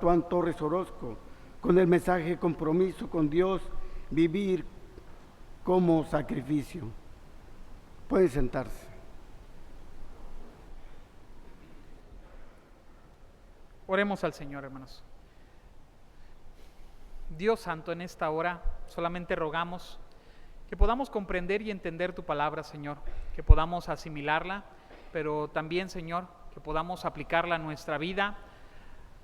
Tuan Torres Orozco, con el mensaje compromiso con Dios, vivir como sacrificio. Pueden sentarse. Oremos al Señor, hermanos. Dios Santo, en esta hora solamente rogamos que podamos comprender y entender tu palabra, Señor, que podamos asimilarla, pero también, Señor, que podamos aplicarla a nuestra vida,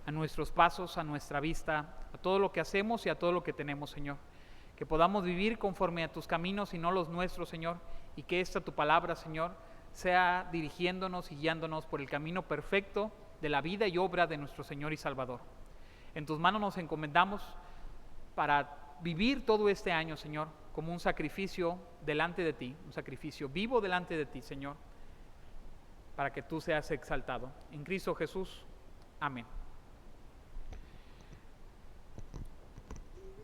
a nuestros pasos, a nuestra vista, a todo lo que hacemos y a todo lo que tenemos, Señor. Que podamos vivir conforme a tus caminos y no los nuestros, Señor, y que esta tu palabra, Señor, sea dirigiéndonos y guiándonos por el camino perfecto de la vida y obra de nuestro Señor y Salvador. En tus manos nos encomendamos para vivir todo este año, Señor, como un sacrificio delante de ti, un sacrificio vivo delante de ti, Señor, para que tú seas exaltado. En Cristo Jesús, amén.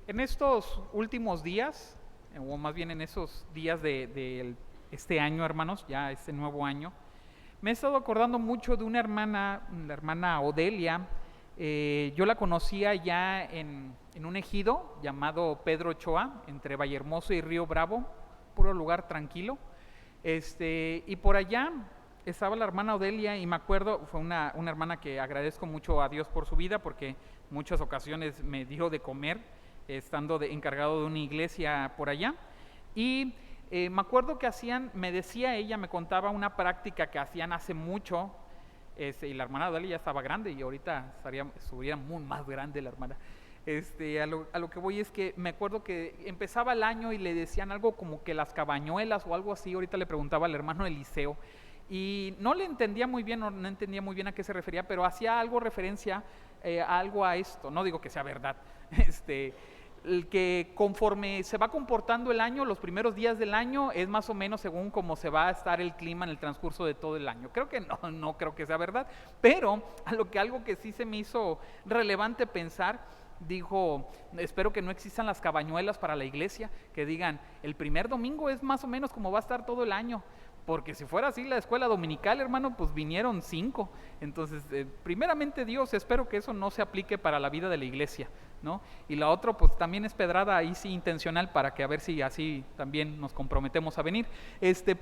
En estos últimos días, o más bien en esos días de este año, hermanos, ya este nuevo año, me he estado acordando mucho de una hermana, la hermana Odelia. Yo la conocía ya en un ejido llamado Pedro Ochoa, entre Vallehermoso y Río Bravo, puro lugar tranquilo. Y por allá estaba la hermana Odelia y me acuerdo, fue una hermana que agradezco mucho a Dios por su vida, porque en muchas ocasiones me dio de comer, estando encargado de una iglesia por allá. Y me acuerdo que me decía ella, me contaba una práctica que hacían hace mucho, y la hermana Odelia ya estaba grande y ahorita estuviera muy más grande la hermana. A lo que voy es que me acuerdo que empezaba el año y le decían algo como que las cabañuelas o algo así. Ahorita le preguntaba al hermano Eliseo y no le entendía muy bien, no entendía muy bien a qué se refería, pero hacía algo referencia a algo a esto. No digo que sea verdad, el que conforme se va comportando el año, los primeros días del año es más o menos según cómo se va a estar el clima en el transcurso de todo el año. Creo que no creo que sea verdad, pero algo que sí se me hizo relevante pensar, dijo, espero que no existan las cabañuelas para la iglesia, que digan, el primer domingo es más o menos como va a estar todo el año. Porque si fuera así la escuela dominical, hermano, pues vinieron 5. Entonces, primeramente Dios, espero que eso no se aplique para la vida de la iglesia, ¿no? Y la otra, pues también es pedrada ahí sí intencional, para que a ver si así también nos comprometemos a venir.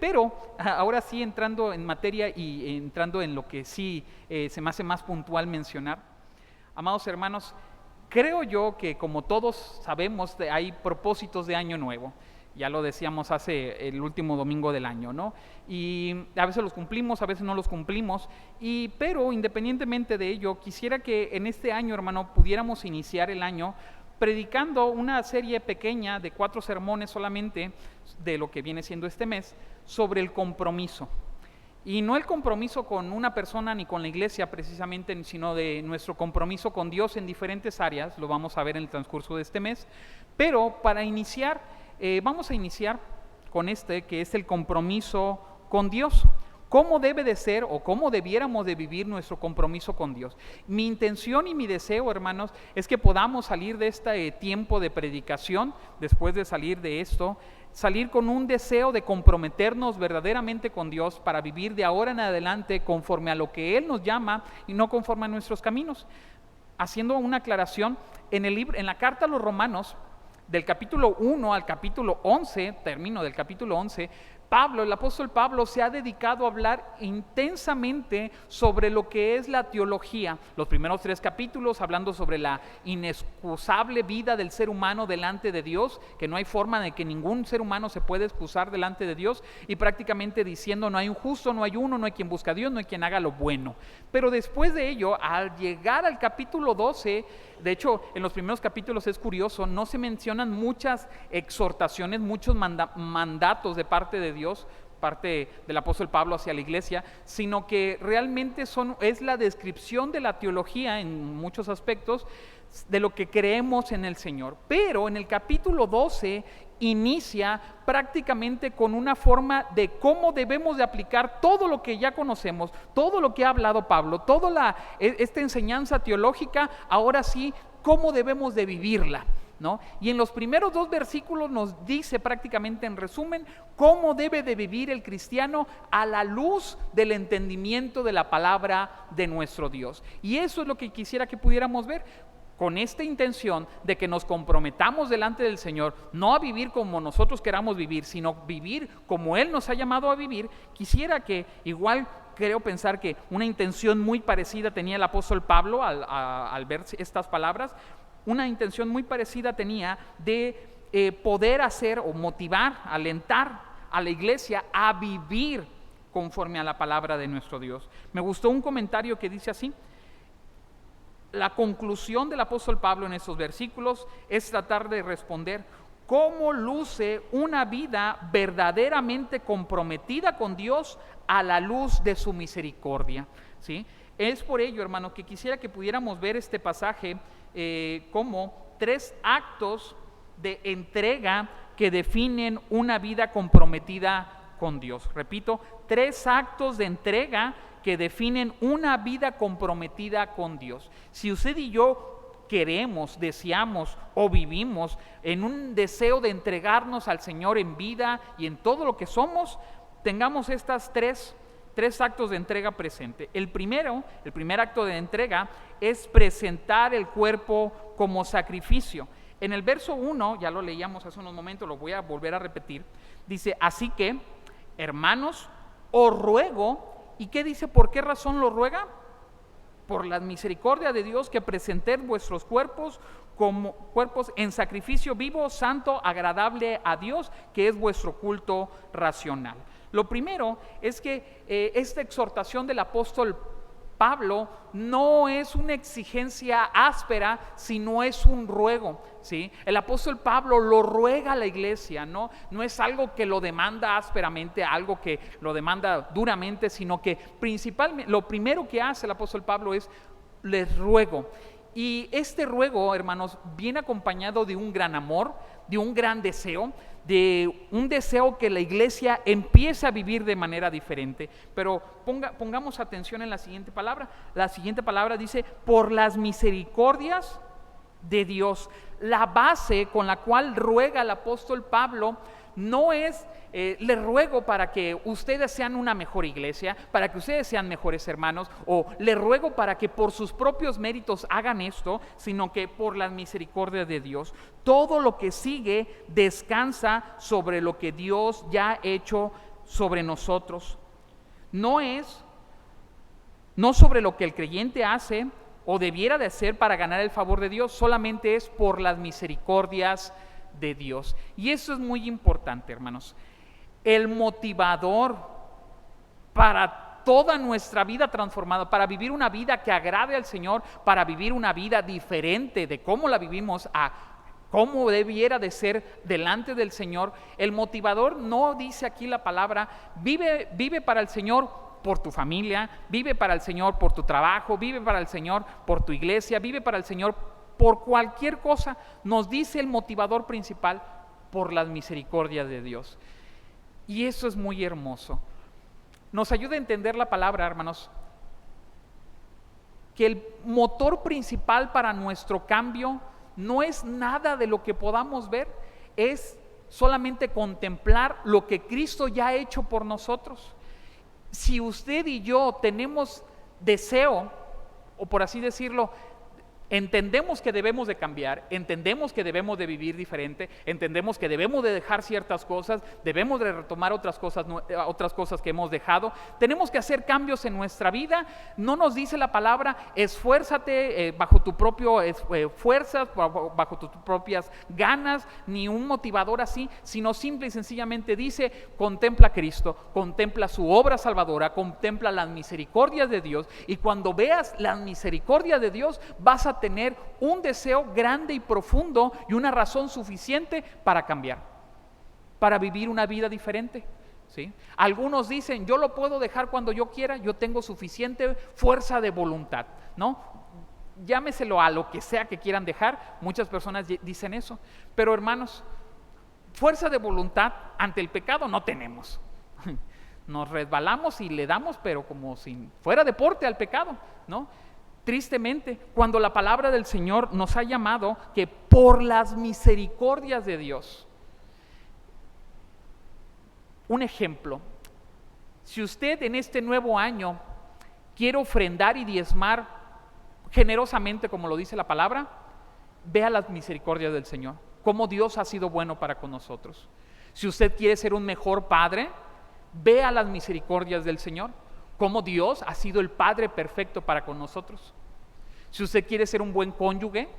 Pero ahora sí, entrando en materia y entrando en lo que sí se me hace más puntual mencionar, amados hermanos, creo yo que como todos sabemos, hay propósitos de año nuevo. Ya lo decíamos hace el último domingo del año, ¿no? Y a veces los cumplimos, a veces no los cumplimos, pero independientemente de ello, quisiera que en este año, hermano, pudiéramos iniciar el año predicando una serie pequeña de 4 sermones solamente, de lo que viene siendo este mes, sobre el compromiso. Y no el compromiso con una persona ni con la iglesia precisamente, sino de nuestro compromiso con Dios en diferentes áreas, lo vamos a ver en el transcurso de este mes. Pero para iniciar, vamos a iniciar con que es el compromiso con Dios. ¿Cómo debe de ser o cómo debiéramos de vivir nuestro compromiso con Dios? Mi intención y mi deseo, hermanos, es que podamos salir de este tiempo de predicación, después de salir de esto, salir con un deseo de comprometernos verdaderamente con Dios para vivir de ahora en adelante conforme a lo que Él nos llama y no conforme a nuestros caminos. Haciendo una aclaración, en la carta a los Romanos, del capítulo 1 al capítulo 11, termino del capítulo 11, el apóstol Pablo se ha dedicado a hablar intensamente sobre lo que es la teología. Los primeros 3 capítulos hablando sobre la inexcusable vida del ser humano delante de Dios, que no hay forma de que ningún ser humano se pueda excusar delante de Dios, y prácticamente diciendo no hay un justo, no hay uno, no hay quien busca a Dios, no hay quien haga lo bueno. Pero después de ello, al llegar al capítulo 12, de hecho en los primeros capítulos es curioso, no se mencionan muchas exhortaciones, muchos mandatos de parte de Dios, parte del apóstol Pablo hacia la iglesia, sino que realmente es la descripción de la teología en muchos aspectos de lo que creemos en el Señor. Pero en el capítulo 12 inicia prácticamente con una forma de cómo debemos de aplicar todo lo que ya conocemos, todo lo que ha hablado Pablo, toda esta enseñanza teológica, ahora sí, cómo debemos de vivirla, ¿no? Y en los primeros 2 versículos nos dice prácticamente en resumen cómo debe de vivir el cristiano a la luz del entendimiento de la palabra de nuestro Dios. Y eso es lo que quisiera que pudiéramos ver, con esta intención de que nos comprometamos delante del Señor, no a vivir como nosotros queramos vivir, sino vivir como Él nos ha llamado a vivir. Quisiera que igual, creo pensar que una intención muy parecida tenía el apóstol Pablo al ver estas palabras, una intención muy parecida tenía de poder hacer o motivar, alentar a la iglesia a vivir conforme a la palabra de nuestro Dios. Me gustó un comentario que dice así: la conclusión del apóstol Pablo en estos versículos es tratar de responder cómo luce una vida verdaderamente comprometida con Dios a la luz de su misericordia, ¿sí? Es por ello, hermano, que quisiera que pudiéramos ver este pasaje como 3 actos de entrega que definen una vida comprometida con Dios. Repito, 3 actos de entrega que definen una vida comprometida con Dios. Si usted y yo queremos, deseamos o vivimos en un deseo de entregarnos al Señor en vida y en todo lo que somos, tengamos estas tres actos de entrega presente. El primer acto de entrega es presentar el cuerpo como sacrificio. En el verso 1, ya lo leíamos hace unos momentos, lo voy a volver a repetir, dice: así que, hermanos, os ruego. ¿Y qué dice? ¿Por qué razón lo ruega? Por la misericordia de Dios, que presentéis vuestros cuerpos como cuerpos en sacrificio vivo, santo, agradable a Dios, que es vuestro culto racional. Lo primero es que esta exhortación del apóstol Pablo no es una exigencia áspera, sino es un ruego, ¿sí? El apóstol Pablo lo ruega a la iglesia, no es algo que lo demanda ásperamente, algo que lo demanda duramente, sino que principalmente lo primero que hace el apóstol Pablo es: les ruego. Y este ruego, hermanos, viene acompañado de un gran amor, de un gran deseo, de un deseo que la iglesia empiece a vivir de manera diferente. Pero pongamos atención en la siguiente palabra. La siguiente palabra dice: por las misericordias de Dios. La base con la cual ruega el apóstol Pablo no es le ruego para que ustedes sean una mejor iglesia, para que ustedes sean mejores hermanos, o le ruego para que por sus propios méritos hagan esto, sino que por la misericordia de Dios. Todo lo que sigue descansa sobre lo que Dios ya ha hecho sobre nosotros. No sobre lo que el creyente hace o debiera de hacer para ganar el favor de Dios, solamente es por las misericordias de Dios. Y eso es muy importante, hermanos. El motivador para toda nuestra vida transformada, para vivir una vida que agrade al Señor, para vivir una vida diferente de cómo la vivimos a cómo debiera de ser delante del Señor. El motivador no dice aquí la palabra: vive para el Señor por tu familia, vive para el Señor por tu trabajo, vive para el Señor por tu iglesia, vive para el Señor por cualquier cosa. Nos dice el motivador principal: por las misericordias de Dios. Y eso es muy hermoso. Nos ayuda a entender la palabra, hermanos, que el motor principal para nuestro cambio no es nada de lo que podamos ver, es solamente contemplar lo que Cristo ya ha hecho por nosotros. Si usted y yo tenemos deseo, o por así decirlo, entendemos que debemos de cambiar, entendemos que debemos de vivir diferente, entendemos que debemos de dejar ciertas cosas, debemos de retomar otras cosas que hemos dejado, tenemos que hacer cambios en nuestra vida. No nos dice la palabra: esfuérzate bajo tu propio fuerzas, bajo tus propias ganas, ni un motivador así, sino simple y sencillamente dice: contempla a Cristo, contempla su obra salvadora, contempla las misericordias de Dios, y cuando veas las misericordias de Dios vas a tener un deseo grande y profundo y una razón suficiente para cambiar, para vivir una vida diferente, ¿sí? Algunos dicen: yo lo puedo dejar cuando yo quiera, yo tengo suficiente fuerza de voluntad, ¿no? Llámeselo a lo que sea que quieran dejar. Muchas personas dicen eso, pero hermanos, fuerza de voluntad ante el pecado no tenemos. Nos resbalamos y le damos, pero como si fuera deporte al pecado, ¿no? Tristemente, cuando la palabra del Señor nos ha llamado que por las misericordias de Dios. Un ejemplo, si usted en este nuevo año quiere ofrendar y diezmar generosamente, como lo dice la palabra, vea las misericordias del Señor, cómo Dios ha sido bueno para con nosotros. Si usted quiere ser un mejor padre, vea las misericordias del Señor, cómo Dios ha sido el Padre perfecto para con nosotros. Si usted quiere ser un buen cónyuge,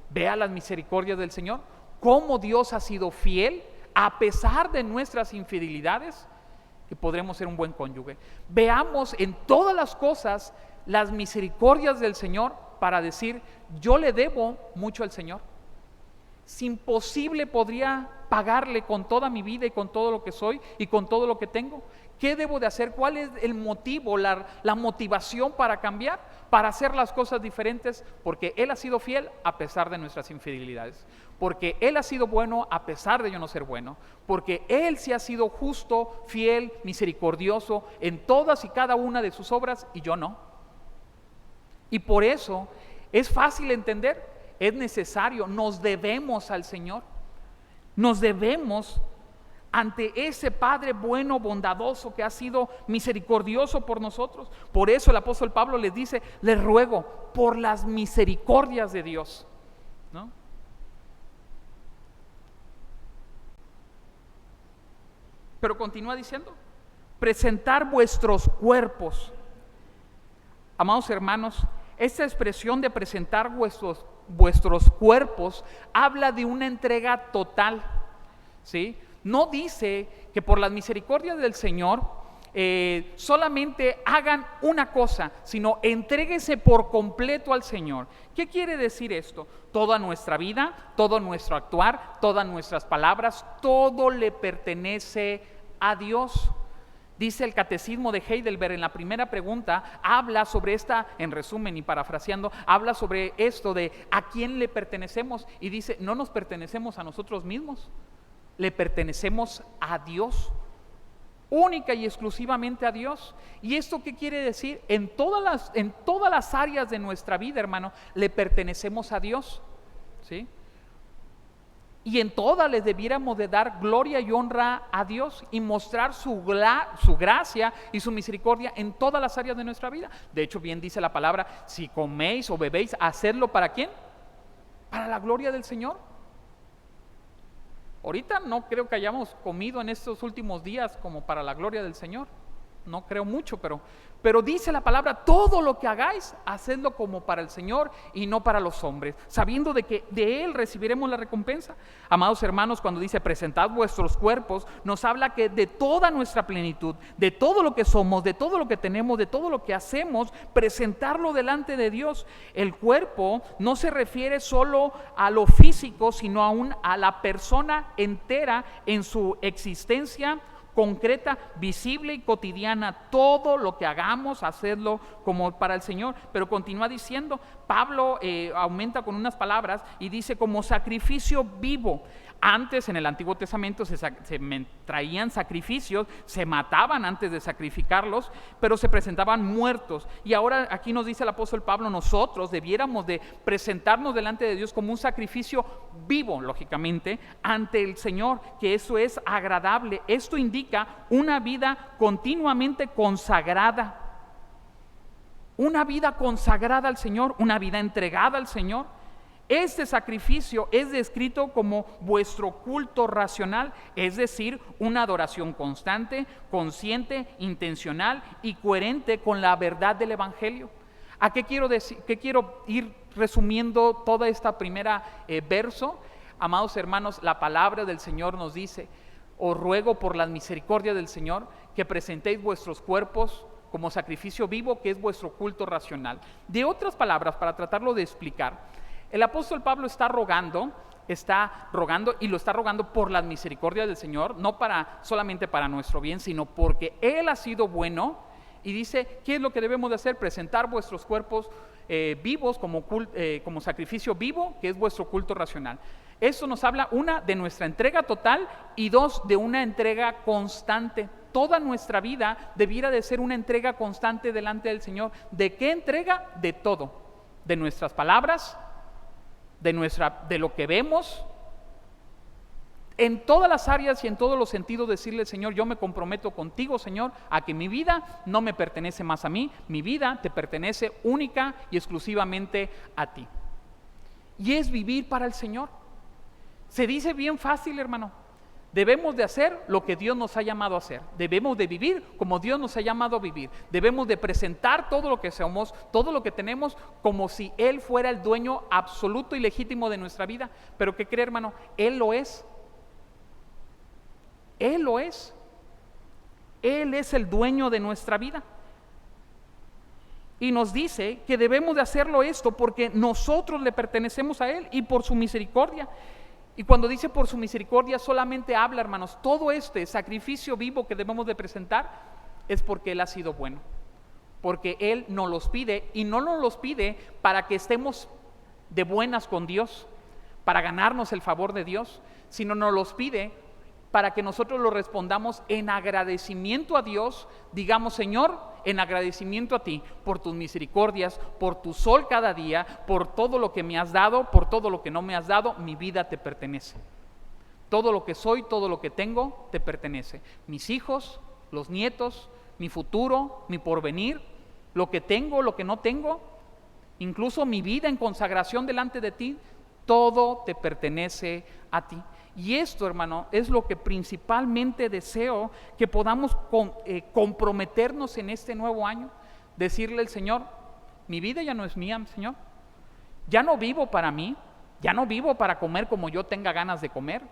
vea las misericordias del Señor, cómo Dios ha sido fiel a pesar de nuestras infidelidades, que podremos ser un buen cónyuge. Veamos en todas las cosas las misericordias del Señor para decir, yo le debo mucho al Señor. Es imposible podría pagarle con toda mi vida y con todo lo que soy y con todo lo que tengo. ¿Qué debo de hacer? ¿Cuál es el motivo, la motivación para cambiar? Para hacer las cosas diferentes, porque Él ha sido fiel a pesar de nuestras infidelidades, porque Él ha sido bueno a pesar de yo no ser bueno, porque Él sí ha sido justo, fiel, misericordioso en todas y cada una de sus obras y yo no. Y por eso es fácil entender, es necesario, nos debemos al Señor, nos debemos ante ese Padre bueno, bondadoso, que ha sido misericordioso por nosotros. Por eso el apóstol Pablo les dice, les ruego por las misericordias de Dios, ¿no? Pero continúa diciendo, presentar vuestros cuerpos. Amados hermanos, esta expresión de presentar vuestros cuerpos habla de una entrega total, ¿sí? No dice que por las misericordias del Señor solamente hagan una cosa, sino entréguese por completo al Señor. ¿Qué quiere decir esto? Toda nuestra vida, todo nuestro actuar, todas nuestras palabras, todo le pertenece a Dios. Dice el Catecismo de Heidelberg en la primera pregunta, habla sobre esta, en resumen y parafraseando, habla sobre esto de a quién le pertenecemos y dice, no nos pertenecemos a nosotros mismos, le pertenecemos a Dios, única y exclusivamente a Dios. ¿Y esto qué quiere decir? En todas las áreas de nuestra vida, hermano, le pertenecemos a Dios, ¿sí? Y en todas les debiéramos de dar gloria y honra a Dios y mostrar su gracia y su misericordia en todas las áreas de nuestra vida. De hecho, bien dice la palabra, si coméis o bebéis, hacedlo ¿para quién? Para la gloria del Señor. Ahorita no creo que hayamos comido en estos últimos días como para la gloria del Señor. No creo mucho, pero dice la palabra, todo lo que hagáis, hacedlo como para el Señor y no para los hombres, sabiendo de que de Él recibiremos la recompensa. Amados hermanos, cuando dice presentad vuestros cuerpos, nos habla que de toda nuestra plenitud, de todo lo que somos, de todo lo que tenemos, de todo lo que hacemos, presentarlo delante de Dios. El cuerpo no se refiere solo a lo físico, sino aún a la persona entera en su existencia concreta, visible y cotidiana. Todo lo que hagamos, hacerlo como para el Señor. Pero continúa diciendo, Pablo aumenta con unas palabras y dice como sacrificio vivo. Antes en el Antiguo Testamento se traían sacrificios, se mataban antes de sacrificarlos, pero se presentaban muertos. Y ahora aquí nos dice el apóstol Pablo, nosotros debiéramos de presentarnos delante de Dios como un sacrificio vivo, lógicamente, ante el Señor, que eso es agradable. Esto indica una vida continuamente consagrada. Una vida consagrada al Señor, una vida entregada al Señor. Este sacrificio es descrito como vuestro culto racional, es decir, una adoración constante, consciente, intencional y coherente con la verdad del Evangelio. ¿A qué quiero decir? ¿Qué quiero ir resumiendo toda esta primera verso? Amados hermanos, la palabra del Señor nos dice, os ruego por la misericordia del Señor que presentéis vuestros cuerpos como sacrificio vivo, que es vuestro culto racional. De otras palabras, para tratarlo de explicar, el apóstol Pablo está rogando y lo está rogando por las misericordias del Señor, no solamente para nuestro bien, sino porque Él ha sido bueno. Y dice, ¿qué es lo que debemos de hacer? Presentar vuestros cuerpos vivos como sacrificio vivo, que es vuestro culto racional. Eso nos habla, una, de nuestra entrega total y dos, de una entrega constante. Toda nuestra vida debiera de ser una entrega constante delante del Señor. ¿De qué entrega? De todo. de nuestras palabras, de lo que vemos, en todas las áreas y en todos los sentidos decirle, Señor, yo me comprometo contigo, Señor, a que mi vida no me pertenece más a mí, mi vida te pertenece única y exclusivamente a ti. Y es vivir para el Señor. Se dice bien fácil, hermano. Debemos de hacer lo que Dios nos ha llamado a hacer. Debemos de vivir como Dios nos ha llamado a vivir. Debemos de presentar todo lo que somos, todo lo que tenemos, como si Él fuera el dueño absoluto y legítimo de nuestra vida. Pero ¿qué cree, hermano? Él lo es. Él lo es. Él es el dueño de nuestra vida. Y nos dice que debemos de hacerlo esto porque nosotros le pertenecemos a Él y por su misericordia. Y cuando dice por su misericordia solamente habla, hermanos, todo este sacrificio vivo que debemos de presentar es porque Él ha sido bueno. Porque Él nos los pide y no nos los pide para que estemos de buenas con Dios, para ganarnos el favor de Dios, sino nos los pide para que nosotros lo respondamos en agradecimiento a Dios, digamos, Señor, en agradecimiento a ti por tus misericordias, por tu sol cada día, por todo lo que me has dado, por todo lo que no me has dado, mi vida te pertenece. Todo lo que soy, todo lo que tengo, te pertenece. Mis hijos, los nietos, mi futuro, mi porvenir, lo que tengo, lo que no tengo, incluso mi vida en consagración delante de ti, todo te pertenece a ti. Y esto, hermano, es lo que principalmente deseo que podamos comprometernos en este nuevo año. Decirle al Señor, mi vida ya no es mía, Señor. Ya no vivo para mí, ya no vivo para comer como yo tenga ganas de comer.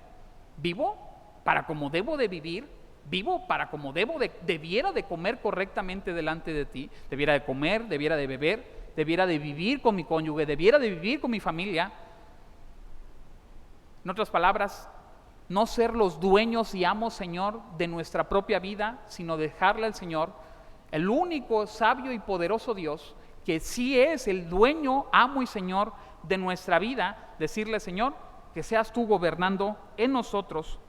Vivo para como debo de vivir, vivo para como debiera de comer correctamente delante de ti. Debiera de comer, debiera de beber, debiera de vivir con mi cónyuge, debiera de vivir con mi familia. En otras palabras, no ser los dueños y amos, Señor, de nuestra propia vida, sino dejarle al Señor, el único sabio y poderoso Dios, que sí es el dueño, amo y Señor de nuestra vida, decirle, Señor, que seas tú gobernando en nosotros.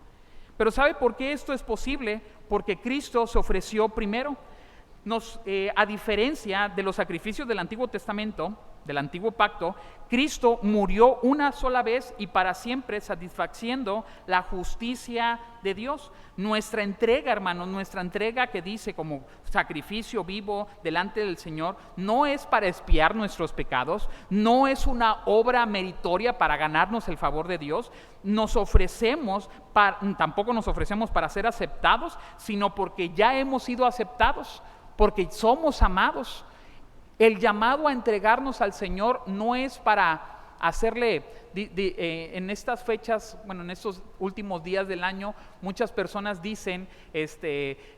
Pero ¿sabe por qué esto es posible? Porque Cristo se ofreció primero. A diferencia de los sacrificios del Antiguo Testamento, del Antiguo Pacto, Cristo murió una sola vez y para siempre, satisfaciendo la justicia de Dios. Nuestra entrega, hermanos, nuestra entrega que dice como sacrificio vivo delante del Señor, no es para expiar nuestros pecados, no es una obra meritoria para ganarnos el favor de Dios. Tampoco nos ofrecemos para ser aceptados, sino porque ya hemos sido aceptados, porque somos amados. El llamado a entregarnos al Señor no es para hacerle, en estas fechas, bueno, en estos últimos días del año, muchas personas dicen,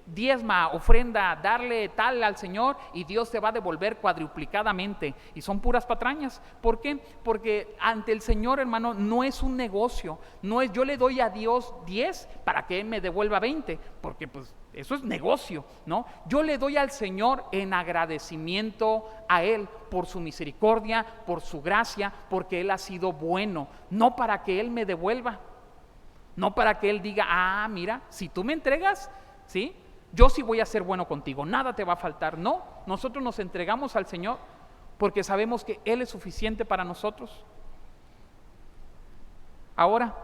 diezma, ofrenda, darle tal al Señor y Dios te va a devolver cuadruplicadamente. Y son puras patrañas. ¿Por qué? Porque ante el Señor, hermano, no es un negocio, no es yo le doy a Dios 10 para que Él me devuelva 20, porque pues eso es negocio, ¿no? Yo le doy al Señor en agradecimiento a Él por su misericordia, por su gracia, porque Él ha sido bueno, no para que Él me devuelva, no para que Él diga, mira, si tú me entregas, ¿sí? Yo sí voy a ser bueno contigo, nada te va a faltar. No, nosotros nos entregamos al Señor porque sabemos que Él es suficiente para nosotros. Ahora,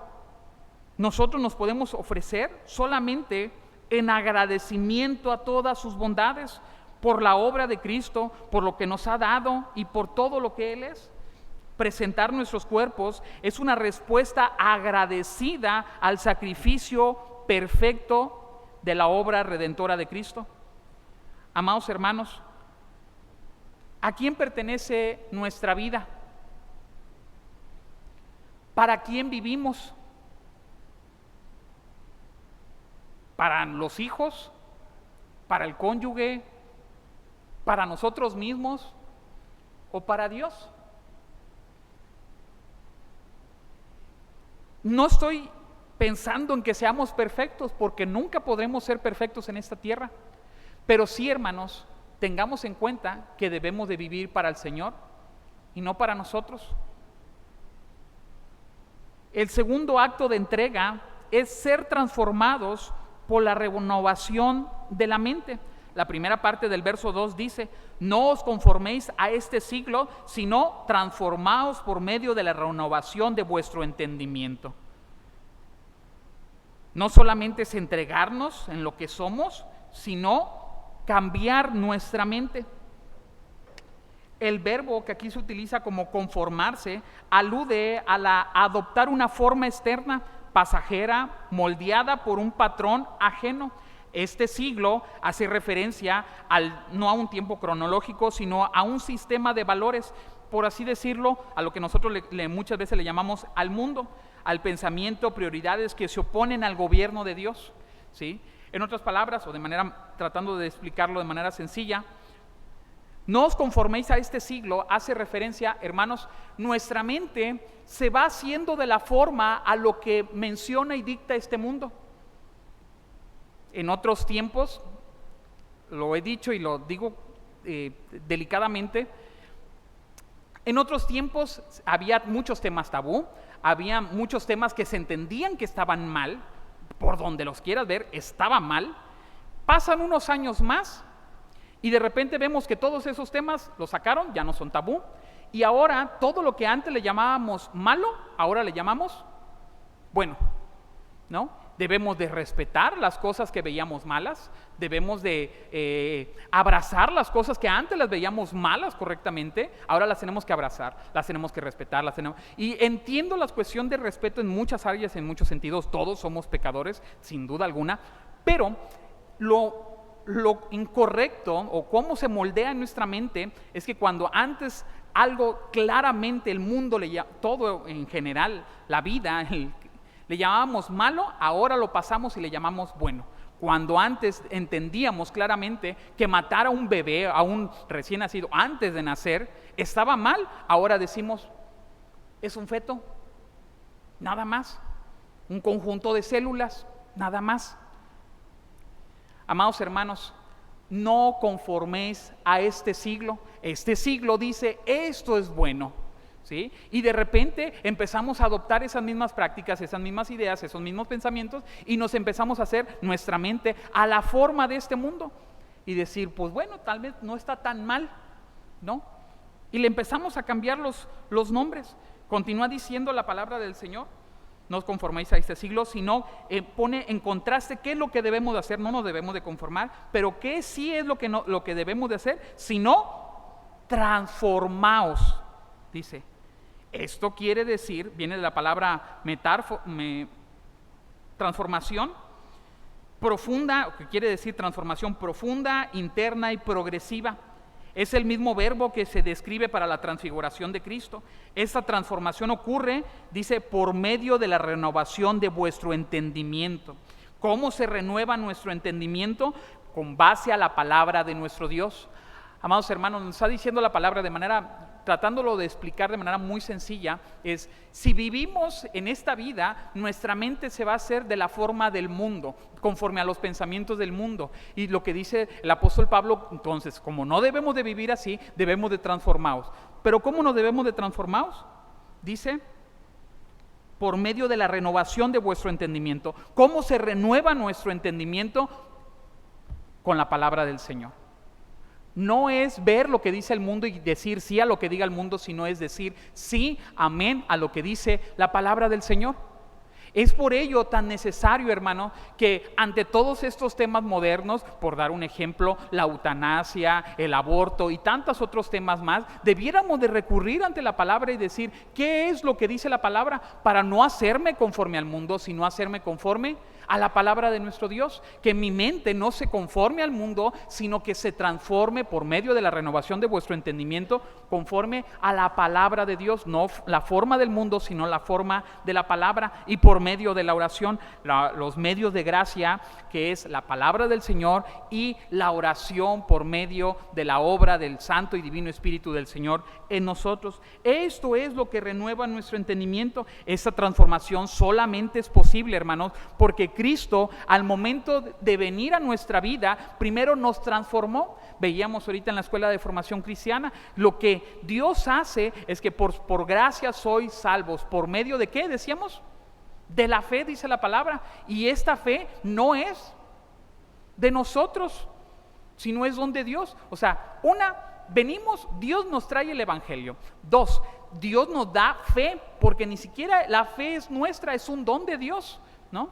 nosotros nos podemos ofrecer solamente en agradecimiento a todas sus bondades, por la obra de Cristo, por lo que nos ha dado y por todo lo que Él es. Presentar nuestros cuerpos es una respuesta agradecida al sacrificio perfecto de la obra redentora de Cristo. Amados hermanos, ¿a quién pertenece nuestra vida? ¿Para quién vivimos? ¿Para los hijos? ¿Para el cónyuge? ¿Para nosotros mismos? ¿O para Dios? No estoy pensando en que seamos perfectos, porque nunca podremos ser perfectos en esta tierra. Pero sí, hermanos, tengamos en cuenta que debemos de vivir para el Señor y no para nosotros. El segundo acto de entrega es ser transformados por la renovación de la mente. La primera parte del verso 2 dice: no os conforméis a este siglo, sino transformaos por medio de la renovación de vuestro entendimiento. No solamente es entregarnos en lo que somos, sino cambiar nuestra mente. El verbo que aquí se utiliza como conformarse alude a adoptar una forma externa, pasajera, moldeada por un patrón ajeno. Este siglo hace referencia no a un tiempo cronológico, sino a un sistema de valores, por así decirlo, a lo que nosotros muchas veces le llamamos al mundo, al pensamiento, prioridades que se oponen al gobierno de Dios, ¿sí? En otras palabras, tratando de explicarlo de manera sencilla, no os conforméis a este siglo hace referencia, hermanos, nuestra mente se va haciendo de la forma a lo que menciona y dicta este mundo. En otros tiempos, lo he dicho y lo digo delicadamente, en otros tiempos había muchos temas tabú, había muchos temas que se entendían que estaban mal, por donde los quieras ver, estaba mal. Pasan unos años más y de repente vemos que todos esos temas los sacaron, ya no son tabú, y ahora todo lo que antes le llamábamos malo, ahora le llamamos bueno, ¿no? Debemos de respetar las cosas que veíamos malas, debemos de abrazar las cosas que antes las veíamos malas correctamente, ahora las tenemos que abrazar, las tenemos que respetar, y entiendo la cuestión de respeto en muchas áreas, en muchos sentidos, todos somos pecadores, sin duda alguna, pero lo incorrecto o cómo se moldea en nuestra mente es que cuando antes algo claramente el mundo, todo en general, la vida, le llamábamos malo, ahora lo pasamos y le llamamos bueno. Cuando antes entendíamos claramente que matar a un bebé, a un recién nacido, antes de nacer, estaba mal, ahora decimos, es un feto, nada más, un conjunto de células, nada más. Amados hermanos, no conforméis a este siglo. Este siglo dice, esto es bueno, ¿sí? Y de repente empezamos a adoptar esas mismas prácticas, esas mismas ideas, esos mismos pensamientos, y nos empezamos a hacer nuestra mente a la forma de este mundo y decir, pues bueno, tal vez no está tan mal, ¿no? Y le empezamos a cambiar los nombres. Continúa diciendo la palabra del Señor: no os conforméis a este siglo, sino pone en contraste qué es lo que debemos de hacer. No nos debemos de conformar, pero qué sí es lo que debemos de hacer, sino transformaos, dice. Esto quiere decir, viene de la palabra transformación profunda, que quiere decir transformación profunda, interna y progresiva. Es el mismo verbo que se describe para la transfiguración de Cristo. Esta transformación ocurre, dice, por medio de la renovación de vuestro entendimiento. ¿Cómo se renueva nuestro entendimiento? Con base a la palabra de nuestro Dios. Amados hermanos, nos está diciendo la palabra tratándolo de explicar de manera muy sencilla, es: si vivimos en esta vida, nuestra mente se va a hacer de la forma del mundo, conforme a los pensamientos del mundo. Y lo que dice el apóstol Pablo, entonces, como no debemos de vivir así, debemos de transformarnos. ¿Pero cómo nos debemos de transformarnos? Dice, por medio de la renovación de vuestro entendimiento. ¿Cómo se renueva nuestro entendimiento? Con la palabra del Señor. No es ver lo que dice el mundo y decir sí a lo que diga el mundo, sino es decir sí, amén, a lo que dice la palabra del Señor. Es por ello tan necesario, hermano, que ante todos estos temas modernos, por dar un ejemplo, la eutanasia, el aborto y tantos otros temas más, debiéramos de recurrir ante la palabra y decir, ¿qué es lo que dice la palabra? Para no hacerme conforme al mundo, sino hacerme conforme a la palabra de nuestro Dios. Que mi mente no se conforme al mundo, sino que se transforme por medio de la renovación de vuestro entendimiento, conforme a la palabra de Dios, no la forma del mundo, sino la forma de la palabra, y por medio de la oración, los medios de gracia, que es la palabra del Señor, y la oración por medio de la obra del Santo y Divino Espíritu del Señor en nosotros. Esto es lo que renueva nuestro entendimiento. Esta transformación solamente es posible, hermanos, porque Cristo, al momento de venir a nuestra vida, primero nos transformó. Veíamos ahorita en la escuela de formación cristiana, lo que Dios hace es que por gracia sois salvos. ¿Por medio de qué? Decíamos, de la fe, dice la palabra. Y esta fe no es de nosotros, si no es don de Dios? O sea, venimos, Dios nos trae el evangelio. 2, Dios nos da fe, porque ni siquiera la fe es nuestra, es un don de Dios, ¿no?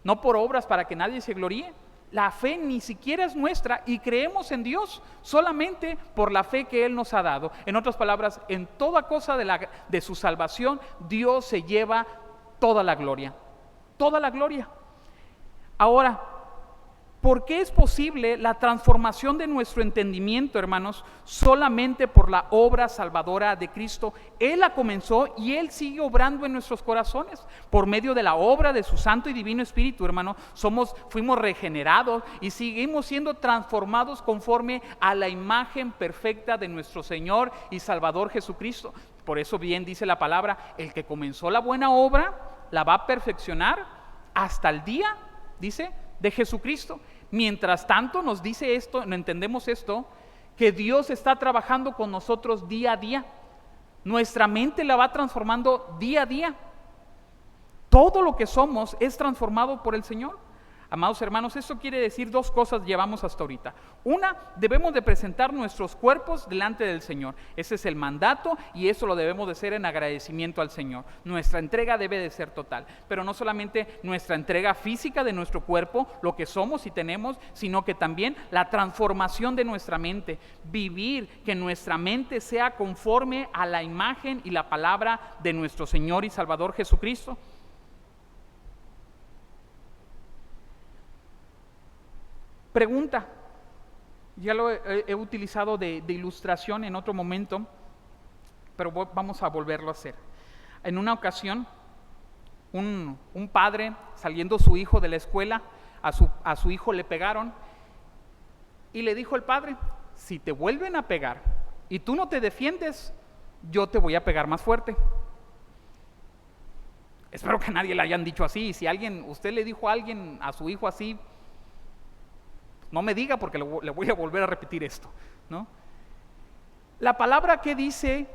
No por obras para que nadie se gloríe. La fe ni siquiera es nuestra y creemos en Dios solamente por la fe que Él nos ha dado. En otras palabras, en toda cosa de su salvación, Dios se lleva toda la gloria. Toda la gloria. Ahora, ¿por qué es posible la transformación de nuestro entendimiento, hermanos? Solamente por la obra salvadora de Cristo. Él la comenzó y Él sigue obrando en nuestros corazones. Por medio de la obra de su Santo y Divino Espíritu, hermano, fuimos regenerados y seguimos siendo transformados conforme a la imagen perfecta de nuestro Señor y Salvador Jesucristo. Por eso bien dice la palabra, el que comenzó la buena obra, la va a perfeccionar hasta el día, dice, de Jesucristo. Mientras tanto nos dice esto, no entendemos esto, que Dios está trabajando con nosotros día a día. Nuestra mente la va transformando día a día. Todo lo que somos es transformado por el Señor. Amados hermanos, esto quiere decir 2 cosas llevamos hasta ahorita. Una, debemos de presentar nuestros cuerpos delante del Señor. Ese es el mandato y eso lo debemos de hacer en agradecimiento al Señor. Nuestra entrega debe de ser total, pero no solamente nuestra entrega física de nuestro cuerpo, lo que somos y tenemos, sino que también la transformación de nuestra mente. Vivir que nuestra mente sea conforme a la imagen y la palabra de nuestro Señor y Salvador Jesucristo. Pregunta, ya lo he utilizado de ilustración en otro momento, pero vamos a volverlo a hacer. En una ocasión, un padre saliendo su hijo de la escuela, a su hijo le pegaron y le dijo el padre, si te vuelven a pegar y tú no te defiendes, yo te voy a pegar más fuerte. Espero que a nadie le hayan dicho así. Si usted le dijo a su hijo así, no me diga porque le voy a volver a repetir esto, ¿no? La palabra que dice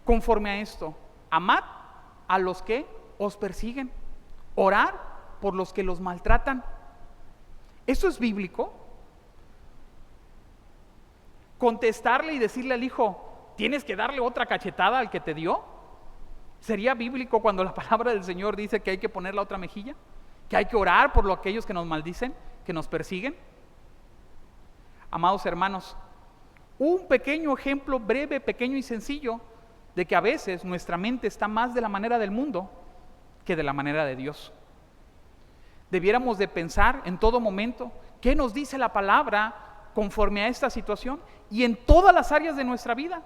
conforme a esto, amad a los que os persiguen, orar por los que los maltratan. ¿Eso es bíblico? Contestarle y decirle al hijo, tienes que darle otra cachetada al que te dio. ¿Sería bíblico cuando la palabra del Señor dice que hay que poner la otra mejilla? ¿Que hay que orar por aquellos que nos maldicen, que nos persiguen? Amados hermanos, un pequeño ejemplo breve, pequeño y sencillo de que a veces nuestra mente está más de la manera del mundo que de la manera de Dios. Debiéramos de pensar en todo momento qué nos dice la palabra conforme a esta situación y en todas las áreas de nuestra vida.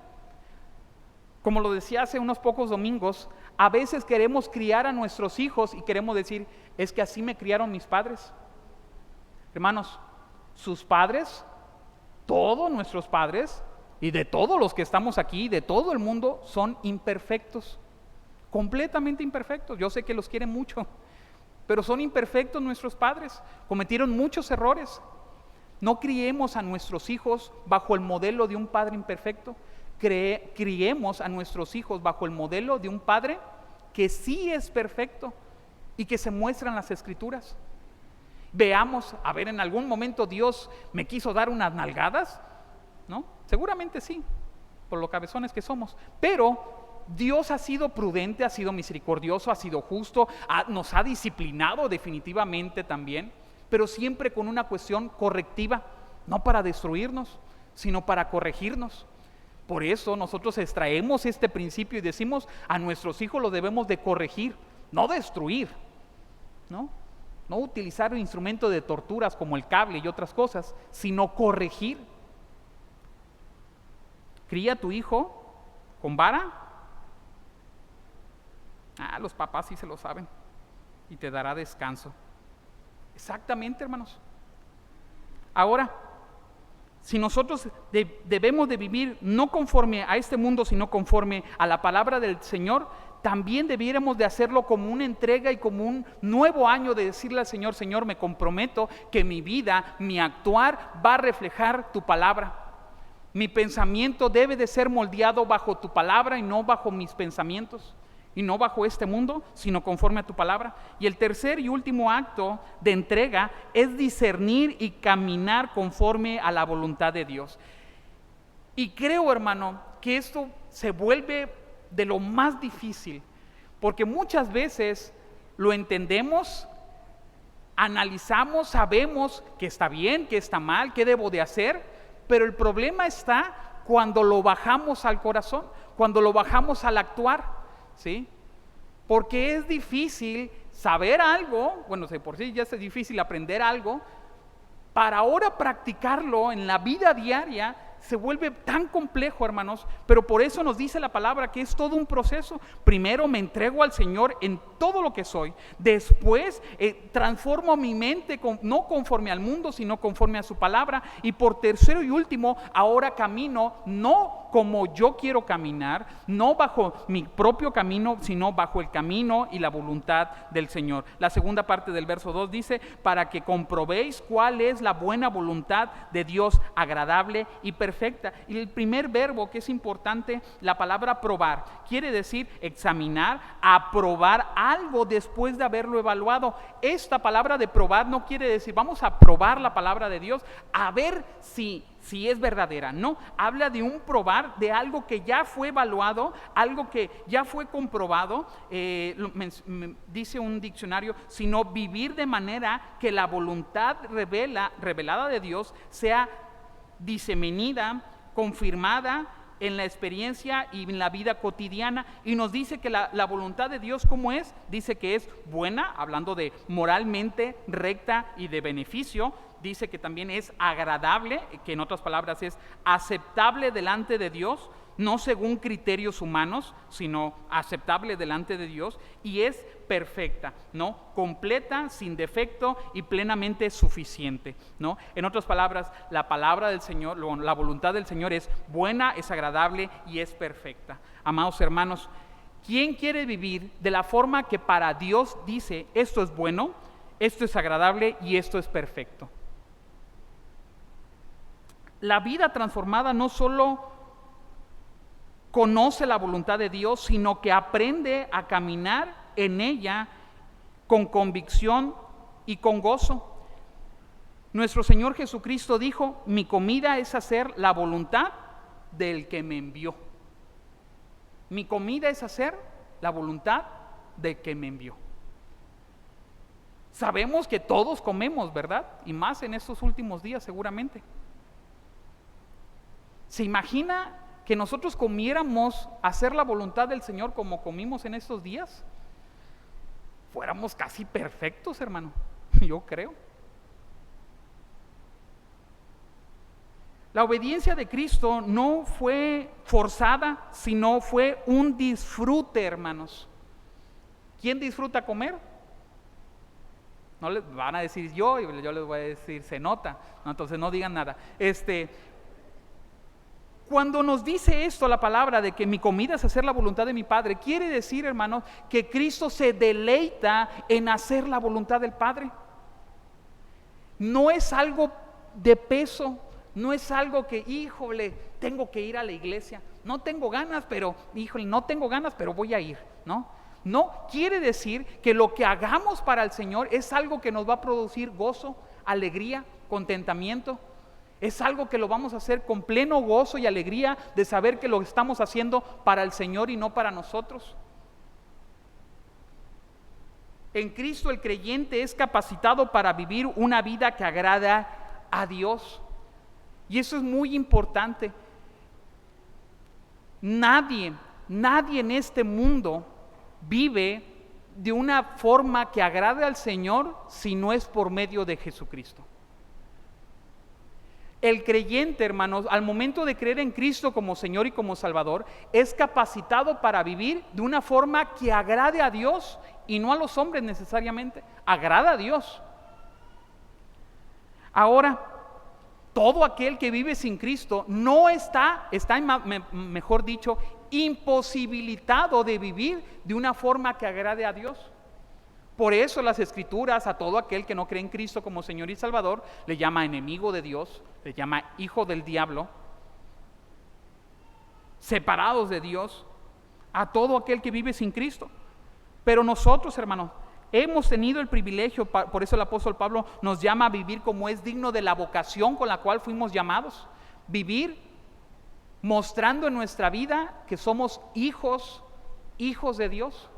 Como lo decía hace unos pocos domingos, a veces queremos criar a nuestros hijos y queremos decir, es que así me criaron mis padres. Hermanos, sus padres, todos nuestros padres y de todos los que estamos aquí, de todo el mundo, son imperfectos, completamente imperfectos. Yo sé que los quieren mucho, pero son imperfectos nuestros padres, cometieron muchos errores. No criemos a nuestros hijos bajo el modelo de un padre imperfecto, criemos a nuestros hijos bajo el modelo de un padre que sí es perfecto y que se muestra en las Escrituras. Veamos, a ver, en algún momento Dios me quiso dar unas nalgadas, ¿no? Seguramente sí, por lo cabezones que somos, pero Dios ha sido prudente, ha sido misericordioso, ha sido justo, nos ha disciplinado definitivamente también, pero siempre con una cuestión correctiva, no para destruirnos, sino para corregirnos. Por eso nosotros extraemos este principio y decimos a nuestros hijos los debemos de corregir, no destruir, ¿no? No utilizar un instrumento de torturas como el cable y otras cosas, sino corregir. Cría a tu hijo con vara. Los papás sí se lo saben y te dará descanso. Exactamente, hermanos. Ahora, si nosotros debemos de vivir no conforme a este mundo, sino conforme a la palabra del Señor, también debiéramos de hacerlo como una entrega y como un nuevo año de decirle al Señor, Señor, me comprometo que mi vida, mi actuar va a reflejar tu palabra. Mi pensamiento debe de ser moldeado bajo tu palabra y no bajo mis pensamientos. y no bajo este mundo, sino conforme a tu palabra. Y el tercer y último acto de entrega es discernir y caminar conforme a la voluntad de Dios. Y creo, hermano, que esto se vuelve de lo más difícil, porque muchas veces lo entendemos, analizamos, sabemos que está bien, que está mal, qué debo de hacer, pero el problema está cuando lo bajamos al corazón, cuando lo bajamos al actuar, ¿sí? Porque es difícil saber algo, bueno, de por sí ya es difícil aprender algo, para ahora practicarlo en la vida diaria se vuelve tan complejo, hermanos, pero por eso nos dice la palabra que es todo un proceso. Primero me entrego al Señor en todo lo que soy, después transformo mi mente no conforme al mundo, sino conforme a su palabra, y por tercero y último, ahora camino no como yo quiero caminar, no bajo mi propio camino, sino bajo el camino y la voluntad del Señor. La segunda parte del verso 2 dice, para que comprobéis cuál es la buena voluntad de Dios, agradable y perfecta. Y el primer verbo que es importante, la palabra probar, quiere decir examinar, aprobar algo después de haberlo evaluado. Esta palabra de probar no quiere decir vamos a probar la palabra de Dios a ver si es verdadera. No, habla de un probar de algo que ya fue evaluado, algo que ya fue comprobado. Dice un diccionario, sino vivir de manera que la voluntad revelada de Dios sea diseminada, confirmada en la experiencia y en la vida cotidiana. Y nos dice que la voluntad de Dios, ¿cómo es? Dice que es buena, hablando de moralmente recta y de beneficio. Dice que también es agradable, que en otras palabras es aceptable delante de Dios, no según criterios humanos, sino aceptable delante de Dios, y es perfecta, ¿no? Completa, sin defecto y plenamente suficiente, ¿no? En otras palabras, la palabra del Señor, la voluntad del Señor es buena, es agradable y es perfecta. Amados hermanos, ¿quién quiere vivir de la forma que para Dios dice esto es bueno, esto es agradable y esto es perfecto? La vida transformada no solo conoce la voluntad de Dios, sino que aprende a caminar en ella con convicción y con gozo. Nuestro Señor Jesucristo dijo, mi comida es hacer la voluntad del que me envió. Mi comida es hacer la voluntad del que me envió. Sabemos que todos comemos, ¿verdad? Y más en estos últimos días seguramente. ¿Se imagina que nosotros comiéramos hacer la voluntad del Señor como comimos en estos días? Fuéramos casi perfectos, hermano, yo creo. La obediencia de Cristo no fue forzada, sino fue un disfrute, hermanos. ¿Quién disfruta comer? No les van a decir yo les voy a decir se nota, no, entonces no digan nada. Cuando nos dice esto la palabra de que mi comida es hacer la voluntad de mi Padre, quiere decir, hermanos, que Cristo se deleita en hacer la voluntad del Padre. No es algo de peso, no es algo que, híjole, tengo que ir a la iglesia. No tengo ganas, pero, híjole, no tengo ganas, pero voy a ir, ¿no? No, quiere decir que lo que hagamos para el Señor es algo que nos va a producir gozo, alegría, contentamiento. Es algo que lo vamos a hacer con pleno gozo y alegría de saber que lo estamos haciendo para el Señor y no para nosotros. En Cristo el creyente es capacitado para vivir una vida que agrada a Dios. Y eso es muy importante. Nadie en este mundo vive de una forma que agrade al Señor si no es por medio de Jesucristo. El creyente, hermanos, al momento de creer en Cristo como Señor y como Salvador, es capacitado para vivir de una forma que agrade a Dios y no a los hombres necesariamente, agrada a Dios. Ahora, todo aquel que vive sin Cristo no está mejor dicho, imposibilitado de vivir de una forma que agrade a Dios. Por eso las Escrituras a todo aquel que no cree en Cristo como Señor y Salvador le llama enemigo de Dios, le llama hijo del diablo, separados de Dios. a todo aquel que vive sin Cristo. Pero nosotros, hermanos, hemos tenido el privilegio, por eso el apóstol Pablo nos llama a vivir como es digno de la vocación con la cual fuimos llamados. Vivir mostrando en nuestra vida que somos hijos de Dios.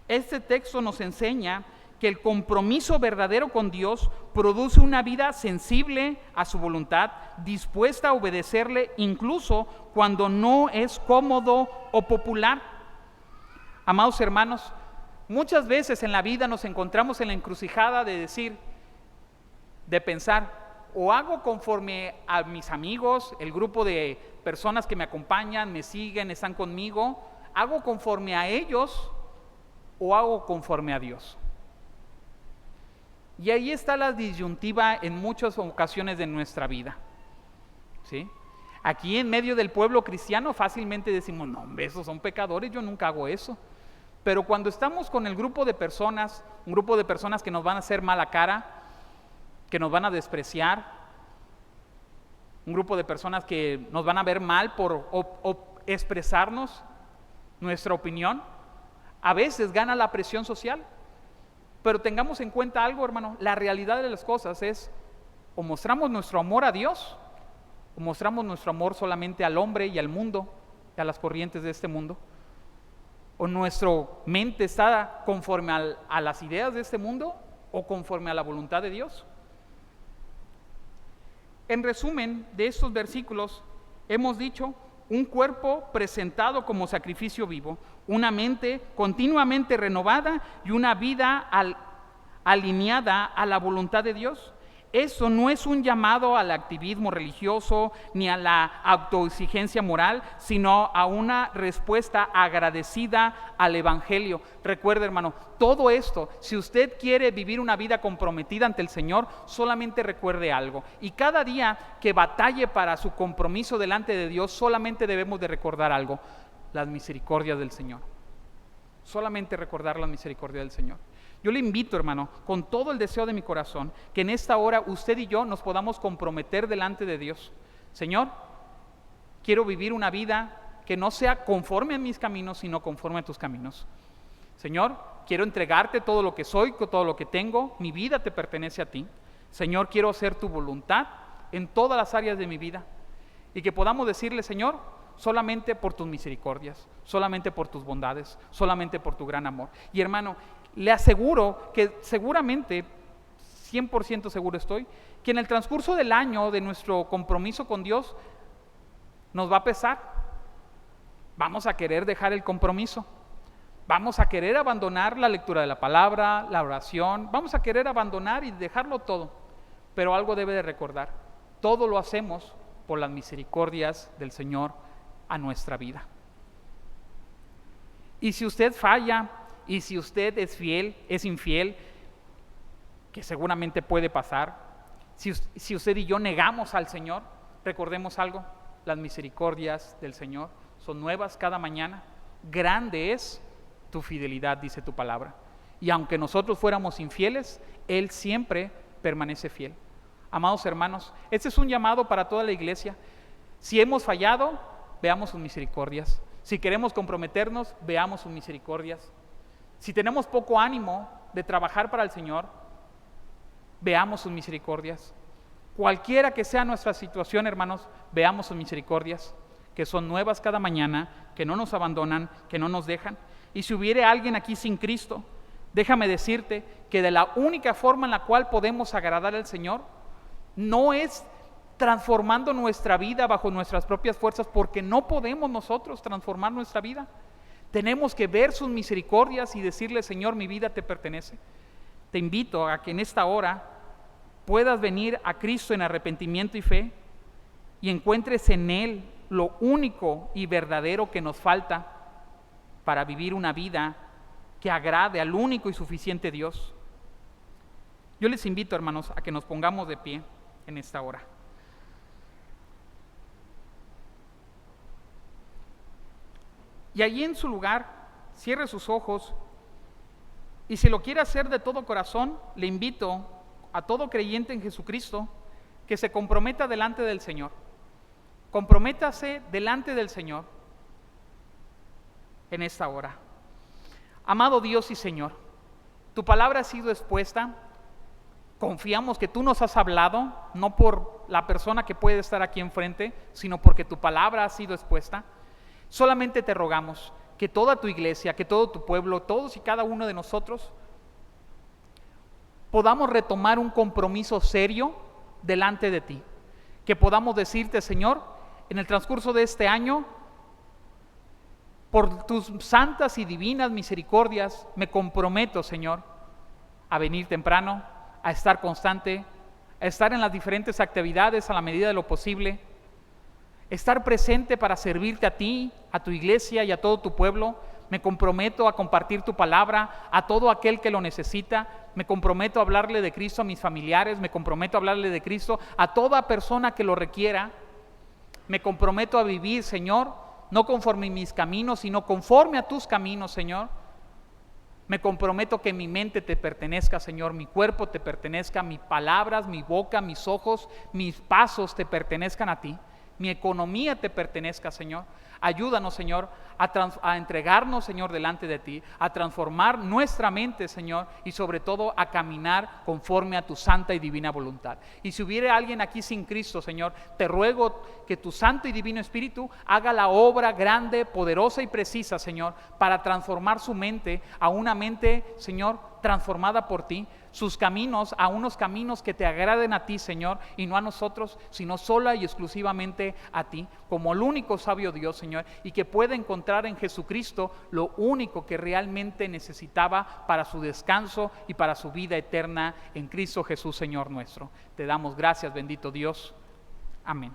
Este texto nos enseña que el compromiso verdadero con Dios produce una vida sensible a su voluntad, dispuesta a obedecerle incluso cuando no es cómodo o popular. Amados hermanos, muchas veces en la vida nos encontramos en la encrucijada de decir, de pensar, o hago conforme a mis amigos, el grupo de personas que me acompañan, me siguen, están conmigo, hago conforme a ellos o hago conforme a Dios. Y ahí está la disyuntiva en muchas ocasiones de nuestra vida, ¿sí? Aquí en medio del pueblo cristiano fácilmente decimos, no, esos son pecadores, yo nunca hago eso. Pero cuando estamos con el grupo de personas, un grupo de personas que nos van a hacer mala cara, que nos van a despreciar, un grupo de personas que nos van a ver mal por expresarnos nuestra opinión, a veces gana la presión social. Pero tengamos en cuenta algo, hermano, la realidad de las cosas es, o mostramos nuestro amor a Dios, o mostramos nuestro amor solamente al hombre y al mundo, y a las corrientes de este mundo, o nuestra mente está conforme a las ideas de este mundo, o conforme a la voluntad de Dios. En resumen de estos versículos, hemos dicho, un cuerpo presentado como sacrificio vivo, una mente continuamente renovada y una vida alineada a la voluntad de Dios. Eso no es un llamado al activismo religioso ni a la autoexigencia moral, sino a una respuesta agradecida al Evangelio. Recuerde, hermano, todo esto, si usted quiere vivir una vida comprometida ante el Señor, solamente recuerde algo. Y cada día que batalle para su compromiso delante de Dios, solamente debemos de recordar algo: las misericordias del Señor. Solamente recordar la misericordia del Señor. Yo le invito, hermano, con todo el deseo de mi corazón, que en esta hora usted y yo nos podamos comprometer delante de Dios. Señor, quiero vivir una vida que no sea conforme a mis caminos, sino conforme a tus caminos. Señor, quiero entregarte todo lo que soy, todo lo que tengo, mi vida te pertenece a ti. Señor, quiero hacer tu voluntad en todas las áreas de mi vida. Y que podamos decirle, Señor, solamente por tus misericordias, solamente por tus bondades, solamente por tu gran amor. Y hermano, le aseguro que seguramente, 100% seguro estoy, que en el transcurso del año de nuestro compromiso con Dios nos va a pesar. Vamos a querer dejar el compromiso, vamos a querer abandonar la lectura de la palabra, la oración, vamos a querer abandonar y dejarlo todo. Pero algo debe de recordar: todo lo hacemos por las misericordias del Señor a nuestra vida. Y si usted falla, y si usted es fiel, es infiel, que seguramente puede pasar, si usted y yo negamos al Señor, recordemos algo: las misericordias del Señor son nuevas cada mañana. Grande es tu fidelidad, dice tu palabra. Y aunque nosotros fuéramos infieles, Él siempre permanece fiel. Amados hermanos, este es un llamado para toda la iglesia. Si hemos fallado, veamos sus misericordias. Si queremos comprometernos, veamos sus misericordias. Si tenemos poco ánimo de trabajar para el Señor, veamos sus misericordias. Cualquiera que sea nuestra situación, hermanos, veamos sus misericordias, que son nuevas cada mañana, que no nos abandonan, que no nos dejan. Y si hubiere alguien aquí sin Cristo, déjame decirte que de la única forma en la cual podemos agradar al Señor no es transformando nuestra vida bajo nuestras propias fuerzas, porque no podemos nosotros transformar nuestra vida. Tenemos que ver sus misericordias y decirle: Señor, mi vida te pertenece. Te invito a que en esta hora puedas venir a Cristo en arrepentimiento y fe y encuentres en Él lo único y verdadero que nos falta para vivir una vida que agrade al único y suficiente Dios. Yo les invito, hermanos, a que nos pongamos de pie en esta hora. Y allí en su lugar, cierre sus ojos, y si lo quiere hacer de todo corazón, le invito a todo creyente en Jesucristo que se comprometa delante del Señor. Comprométase delante del Señor en esta hora. Amado Dios y Señor, tu palabra ha sido expuesta. Confiamos que tú nos has hablado, no por la persona que puede estar aquí enfrente, sino porque tu palabra ha sido expuesta. Solamente te rogamos que toda tu iglesia, que todo tu pueblo, todos y cada uno de nosotros, podamos retomar un compromiso serio delante de ti. Que podamos decirte, Señor, en el transcurso de este año, por tus santas y divinas misericordias, me comprometo, Señor, a venir temprano, a estar constante, a estar en las diferentes actividades a la medida de lo posible, estar presente para servirte a ti, a tu iglesia y a todo tu pueblo. Me comprometo a compartir tu palabra a todo aquel que lo necesita. Me comprometo a hablarle de Cristo a mis familiares. Me comprometo a hablarle de Cristo a toda persona que lo requiera. Me comprometo a vivir, Señor, no conforme a mis caminos, sino conforme a tus caminos, Señor. Me comprometo que mi mente te pertenezca, Señor, mi cuerpo te pertenezca, mis palabras, mi boca, mis ojos, mis pasos te pertenezcan a ti. Mi economía te pertenezca, Señor. Ayúdanos, Señor, a entregarnos, Señor, delante de ti, a transformar nuestra mente, Señor, y sobre todo a caminar conforme a tu santa y divina voluntad. Y si hubiera alguien aquí sin Cristo, Señor, te ruego que tu santo y divino Espíritu haga la obra grande, poderosa y precisa, Señor, para transformar su mente a una mente, Señor, transformada por ti, sus caminos a unos caminos que te agraden a ti, Señor, y no a nosotros, sino sola y exclusivamente a ti, como el único sabio Dios, Señor, y que pueda encontrar en Jesucristo lo único que realmente necesitaba para su descanso y para su vida eterna en Cristo Jesús, Señor nuestro. Te damos gracias, bendito Dios. Amén.